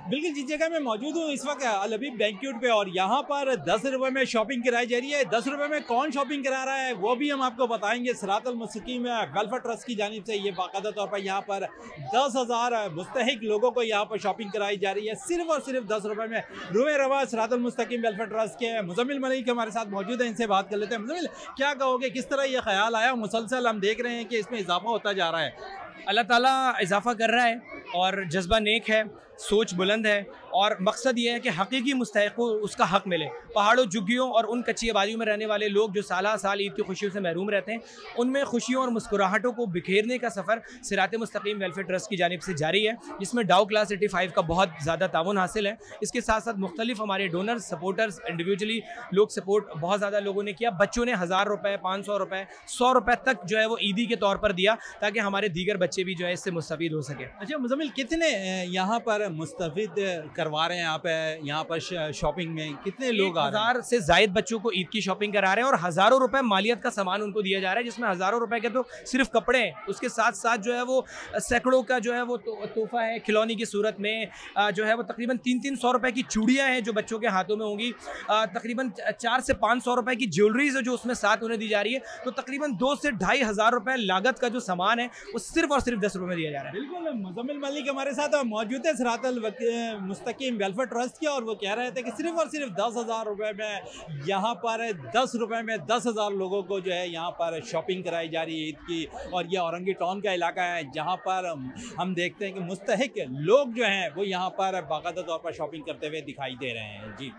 बिल्कुल, जिस जगह मैं मौजूद हूँ इस वक्त अल हबीब बैंक्वेट पे, और यहाँ पर 10 रुपये में शॉपिंग कराई जा रही है। 10 रुपये में कौन शॉपिंग करा रहा है वो भी हम आपको बताएंगे। सिरातुल मुस्तकीम वेलफेयर ट्रस्ट की जानिब से ये बाकायदा तौर पर यहाँ पर 10,000 मुस्तहिक लोगों को यहाँ पर शॉपिंग कराई जा रही है, सिर्फ और सिर्फ 10 रुपये में। रुए रवा सिरातुल मुस्तकीम वेलफेयर ट्रस्ट के मुजम्मिल मलिक हमारे साथ मौजूद है, इनसे बात कर लेते हैं। मुजम्मिल, क्या कहोगे, किस तरह ये ख्याल आया? मुसलसल हम देख रहे हैं कि इसमें इजाफा होता जा रहा है। अल्लाह ताला इजाफा कर रहा है और जज्बा नेक है, सोच बुलंद है और मकसद ये है कि हकीकी मुस्तहिक को उसका हक मिले। पहाड़ों, झुग्गियों और उन कच्ची आबादियों में रहने वाले लोग जो साल साल ईद की खुशियों से महरूम रहते हैं, उनमें खुशियों और मुस्कुराहटों को बिखेरने का सफ़र सिरात मुस्तकीम वेलफेयर ट्रस्ट की जानिब से जारी है, जिसमें डाउ क्लास 85 का बहुत ज़्यादा ताउन हासिल है। इसके साथ साथ मुख्तलिफ हमारे डोनर्स, सपोर्टर्स, इंडिविजुअली लोग सपोर्ट बहुत ज़्यादा लोगों ने किया। बच्चों ने 1000 रुपये, 500 रुपये, 100 रुपये तक जो है वो ईदी के तौर पर दिया, ताकि हमारे दीगर बच्चे भी जो है इससे मुस्तफीद हो सके। अच्छा मुजम्मिल, कितने यहाँ पर मुस्तफिद करवा रहे हैं आप यहाँ पर शॉपिंग में? कितने लोग आ रहे हैं? 1000 से जायद बच्चों को ईद की शॉपिंग करा रहे हैं और हज़ारों रुपए मालियत का सामान उनको दिया जा रहा है, जिसमें हज़ारों रुपए के तो सिर्फ कपड़े हैं, उसके साथ साथ जो है वो सैकड़ों का जो है वो तोहफा है खिलौनी की सूरत में। जो है वो तकरीबन 300-300 रुपए की चूड़ियाँ हैं जो बच्चों के हाथों में होंगी। तकरीबन 400 से 500 रुपए की ज्वेलरीज है जो उसमें साथ उन्हें दी जा रही है। तो तकरीबन 2 से 2,500 रुपए लागत का जो सामान है वो सिर्फ और सिर्फ 10 रुपये में दिया जा रहा है। बिल्कुल, मुजम्मिल मलिक हमारे साथ मौजूद है सिरातुल मुस्तकीम वेलफेयर ट्रस्ट के, और वो कह रहे थे कि सिर्फ और सिर्फ 10,000 रुपये में यहाँ पर 10 रुपये में 10,000 लोगों को जो है यहाँ पर शॉपिंग कराई जा रही है ईद की। और ये औरंगी टाउन का इलाका है जहाँ पर हम देखते हैं कि मुस्तहिक लोग जो हैं वो यहाँ पर बाकायदा तौर पर शॉपिंग करते हुए दिखाई दे रहे हैं। जी।